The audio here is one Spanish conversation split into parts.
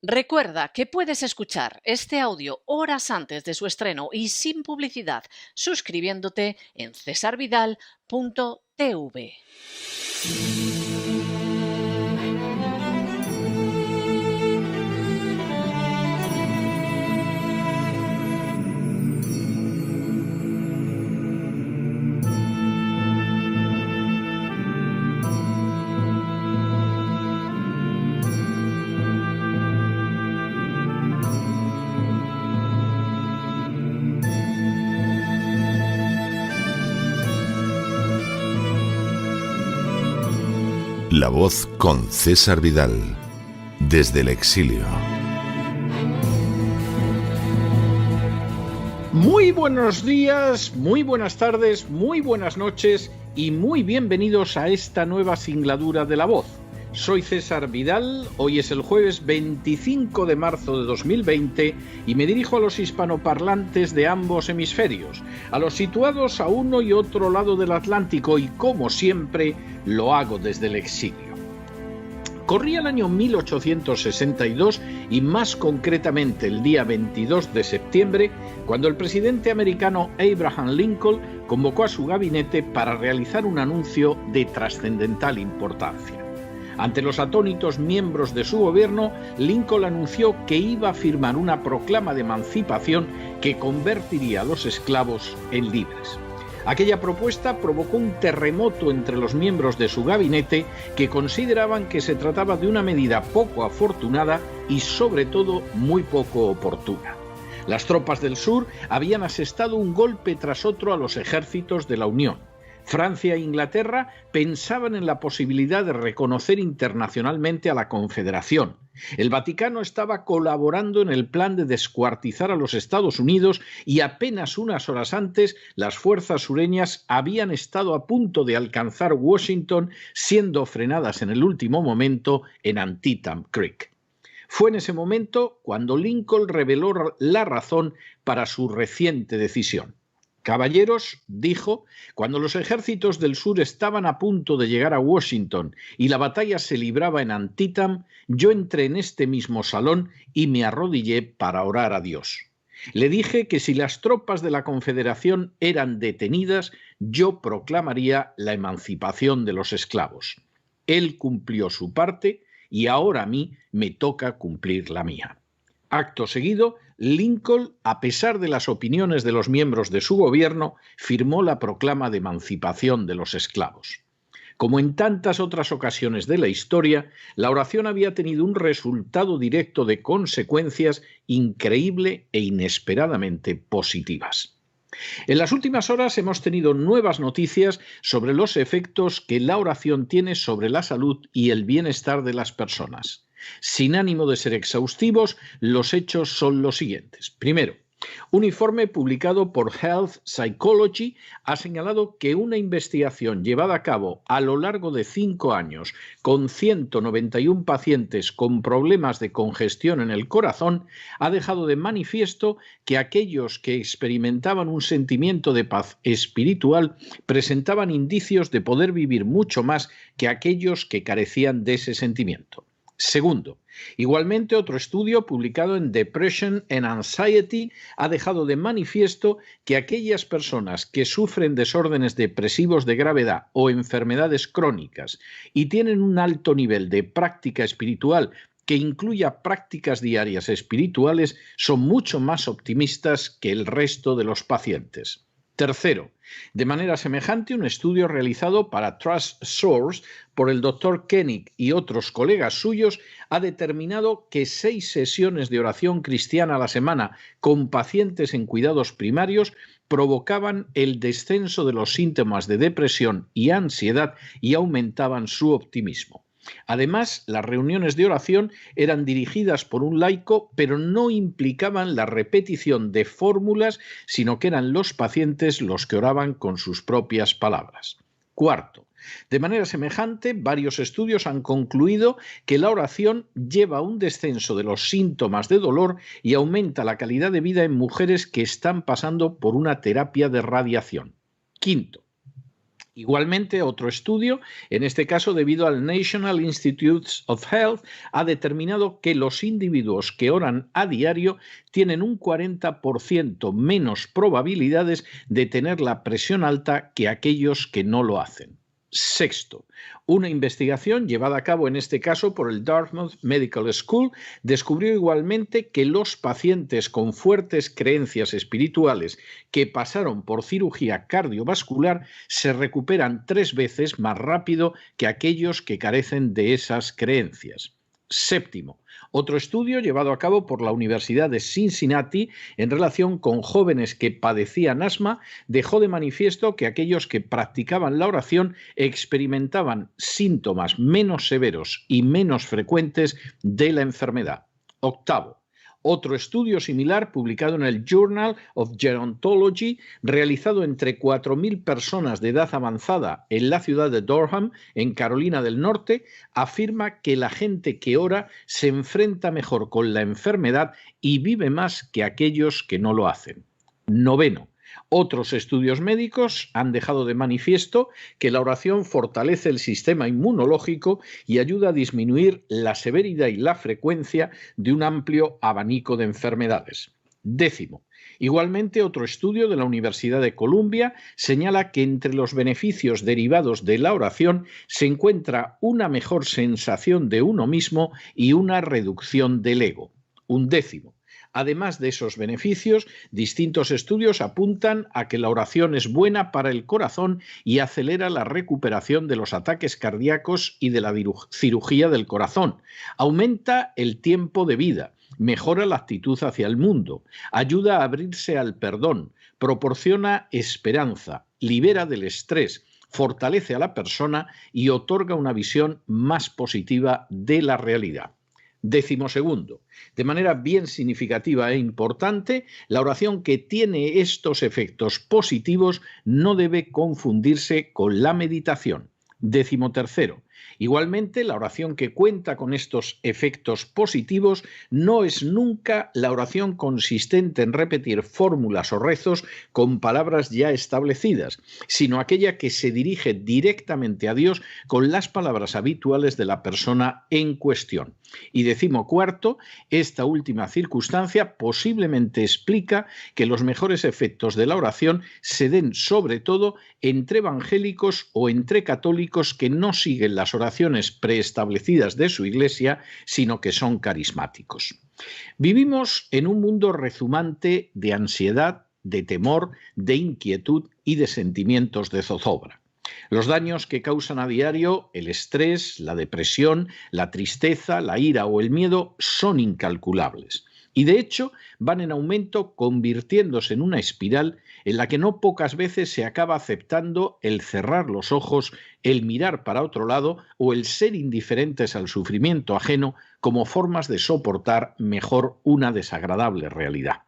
Recuerda que puedes escuchar este audio horas antes de su estreno y sin publicidad suscribiéndote en cesarvidal.tv. La Voz con César Vidal, desde el exilio. Muy buenos días, muy buenas tardes, muy buenas noches y muy bienvenidos a esta nueva singladura de La Voz. Soy César Vidal, hoy es el jueves 25 de marzo de 2020 y me dirijo a los hispanoparlantes de ambos hemisferios, a los situados a uno y otro lado del Atlántico y, como siempre, lo hago desde el exilio. Corría el año 1862 y más concretamente el día 22 de septiembre, cuando el presidente americano Abraham Lincoln convocó a su gabinete para realizar un anuncio de trascendental importancia. Ante los atónitos miembros de su gobierno, Lincoln anunció que iba a firmar una proclama de emancipación que convertiría a los esclavos en libres. Aquella propuesta provocó un terremoto entre los miembros de su gabinete que consideraban que se trataba de una medida poco afortunada y sobre todo muy poco oportuna. Las tropas del sur habían asestado un golpe tras otro a los ejércitos de la Unión. Francia e Inglaterra pensaban en la posibilidad de reconocer internacionalmente a la Confederación. El Vaticano estaba colaborando en el plan de descuartizar a los Estados Unidos y apenas unas horas antes las fuerzas sureñas habían estado a punto de alcanzar Washington, siendo frenadas en el último momento en Antietam Creek. Fue en ese momento cuando Lincoln reveló la razón para su reciente decisión. Caballeros, dijo, cuando los ejércitos del sur estaban a punto de llegar a Washington y la batalla se libraba en Antietam, yo entré en este mismo salón y me arrodillé para orar a Dios. Le dije que si las tropas de la Confederación eran detenidas, yo proclamaría la emancipación de los esclavos. Él cumplió su parte y ahora a mí me toca cumplir la mía. Acto seguido, Lincoln, a pesar de las opiniones de los miembros de su gobierno, firmó la proclama de emancipación de los esclavos. Como en tantas otras ocasiones de la historia, la oración había tenido un resultado directo de consecuencias increíble e inesperadamente positivas. En las últimas horas hemos tenido nuevas noticias sobre los efectos que la oración tiene sobre la salud y el bienestar de las personas. Sin ánimo de ser exhaustivos, los hechos son los siguientes. Primero, un informe publicado por Health Psychology ha señalado que una investigación llevada a cabo a lo largo de 5 años con 191 pacientes con problemas de congestión en el corazón ha dejado de manifiesto que aquellos que experimentaban un sentimiento de paz espiritual presentaban indicios de poder vivir mucho más que aquellos que carecían de ese sentimiento. Segundo, igualmente otro estudio publicado en Depression and Anxiety ha dejado de manifiesto que aquellas personas que sufren desórdenes depresivos de gravedad o enfermedades crónicas y tienen un alto nivel de práctica espiritual que incluya prácticas diarias espirituales son mucho más optimistas que el resto de los pacientes. Tercero, de manera semejante, un estudio realizado para Trust Source por el Dr. Koenig y otros colegas suyos ha determinado que 6 sesiones de oración cristiana a la semana con pacientes en cuidados primarios provocaban el descenso de los síntomas de depresión y ansiedad y aumentaban su optimismo. Además, las reuniones de oración eran dirigidas por un laico, pero no implicaban la repetición de fórmulas, sino que eran los pacientes los que oraban con sus propias palabras. Cuarto, de manera semejante, varios estudios han concluido que la oración lleva a un descenso de los síntomas de dolor y aumenta la calidad de vida en mujeres que están pasando por una terapia de radiación. Quinto, Igualmente, otro estudio, en este caso debido al National Institutes of Health, ha determinado que los individuos que oran a diario tienen un 40% menos probabilidades de tener la presión alta que aquellos que no lo hacen. Sexto, una investigación llevada a cabo en este caso por el Dartmouth Medical School descubrió igualmente que los pacientes con fuertes creencias espirituales que pasaron por cirugía cardiovascular se recuperan 3 veces más rápido que aquellos que carecen de esas creencias. Séptimo, otro estudio llevado a cabo por la Universidad de Cincinnati en relación con jóvenes que padecían asma dejó de manifiesto que aquellos que practicaban la oración experimentaban síntomas menos severos y menos frecuentes de la enfermedad. Octavo, otro estudio similar publicado en el Journal of Gerontology, realizado entre 4.000 personas de edad avanzada en la ciudad de Durham, en Carolina del Norte, afirma que la gente que ora se enfrenta mejor con la enfermedad y vive más que aquellos que no lo hacen. Noveno, otros estudios médicos han dejado de manifiesto que la oración fortalece el sistema inmunológico y ayuda a disminuir la severidad y la frecuencia de un amplio abanico de enfermedades. Décimo, igualmente otro estudio de la Universidad de Columbia señala que entre los beneficios derivados de la oración se encuentra una mejor sensación de uno mismo y una reducción del ego. Undécimo, además de esos beneficios, distintos estudios apuntan a que la oración es buena para el corazón y acelera la recuperación de los ataques cardíacos y de la cirugía del corazón. Aumenta el tiempo de vida, mejora la actitud hacia el mundo, ayuda a abrirse al perdón, proporciona esperanza, libera del estrés, fortalece a la persona y otorga una visión más positiva de la realidad. Décimo segundo, de manera bien significativa e importante, la oración que tiene estos efectos positivos no debe confundirse con la meditación. Décimo tercero, igualmente la oración que cuenta con estos efectos positivos no es nunca la oración consistente en repetir fórmulas o rezos con palabras ya establecidas, sino aquella que se dirige directamente a Dios con las palabras habituales de la persona en cuestión. Y decimocuarto, esta última circunstancia posiblemente explica que los mejores efectos de la oración se den sobre todo entre evangélicos o entre católicos que no siguen las oraciones preestablecidas de su iglesia, sino que son carismáticos. Vivimos en un mundo rezumante de ansiedad, de temor, de inquietud y de sentimientos de zozobra. Los daños que causan a diario el estrés, la depresión, la tristeza, la ira o el miedo son incalculables. Y de hecho van en aumento, convirtiéndose en una espiral en la que no pocas veces se acaba aceptando el cerrar los ojos, el mirar para otro lado o el ser indiferentes al sufrimiento ajeno como formas de soportar mejor una desagradable realidad.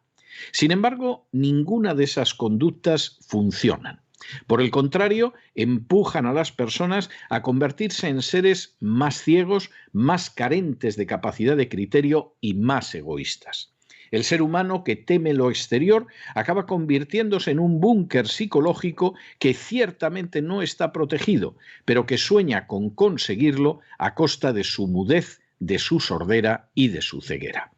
Sin embargo, ninguna de esas conductas funcionan. Por el contrario, empujan a las personas a convertirse en seres más ciegos, más carentes de capacidad de criterio y más egoístas. El ser humano que teme lo exterior acaba convirtiéndose en un búnker psicológico que ciertamente no está protegido, pero que sueña con conseguirlo a costa de su mudez, de su sordera y de su ceguera.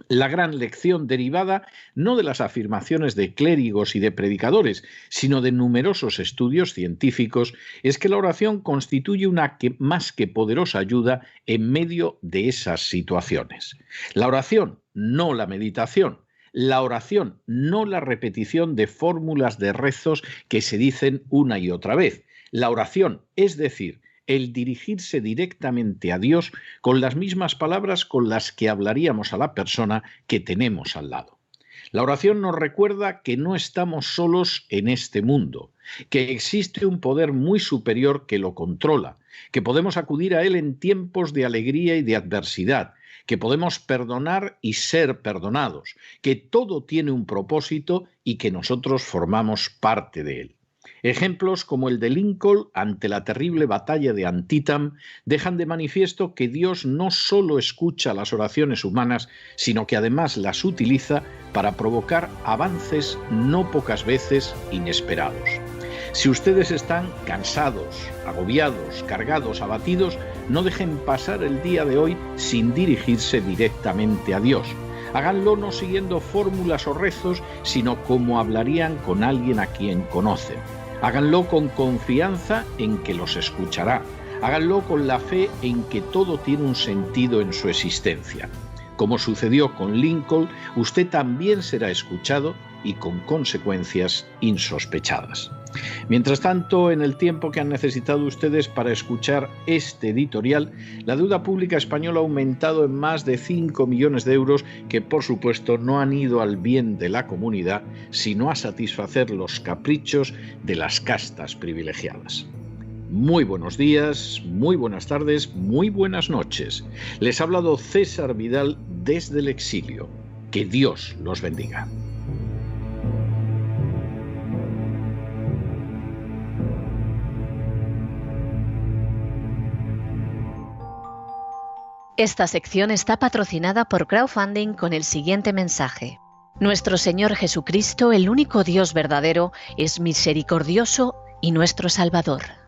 La gran lección derivada no de las afirmaciones de clérigos y de predicadores, sino de numerosos estudios científicos, es que la oración constituye una más que poderosa ayuda en medio de esas situaciones. La oración, no la meditación. La oración, no la repetición de fórmulas de rezos que se dicen una y otra vez. La oración, es decir, el dirigirse directamente a Dios con las mismas palabras con las que hablaríamos a la persona que tenemos al lado. La oración nos recuerda que no estamos solos en este mundo, que existe un poder muy superior que lo controla, que podemos acudir a él en tiempos de alegría y de adversidad, que podemos perdonar y ser perdonados, que todo tiene un propósito y que nosotros formamos parte de él. Ejemplos como el de Lincoln ante la terrible batalla de Antietam dejan de manifiesto que Dios no solo escucha las oraciones humanas, sino que además las utiliza para provocar avances no pocas veces inesperados. Si ustedes están cansados, agobiados, cargados, abatidos, no dejen pasar el día de hoy sin dirigirse directamente a Dios. Háganlo no siguiendo fórmulas o rezos, sino como hablarían con alguien a quien conocen. Háganlo con confianza en que los escuchará. Háganlo con la fe en que todo tiene un sentido en su existencia. Como sucedió con Lincoln, usted también será escuchado y con consecuencias insospechadas. Mientras tanto, en el tiempo que han necesitado ustedes para escuchar este editorial, la deuda pública española ha aumentado en más de 5 millones de euros que, por supuesto, no han ido al bien de la comunidad, sino a satisfacer los caprichos de las castas privilegiadas. Muy buenos días, muy buenas tardes, muy buenas noches. Les ha hablado César Vidal desde el exilio. Que Dios los bendiga. Esta sección está patrocinada por crowdfunding con el siguiente mensaje. Nuestro Señor Jesucristo, el único Dios verdadero, es misericordioso y nuestro Salvador.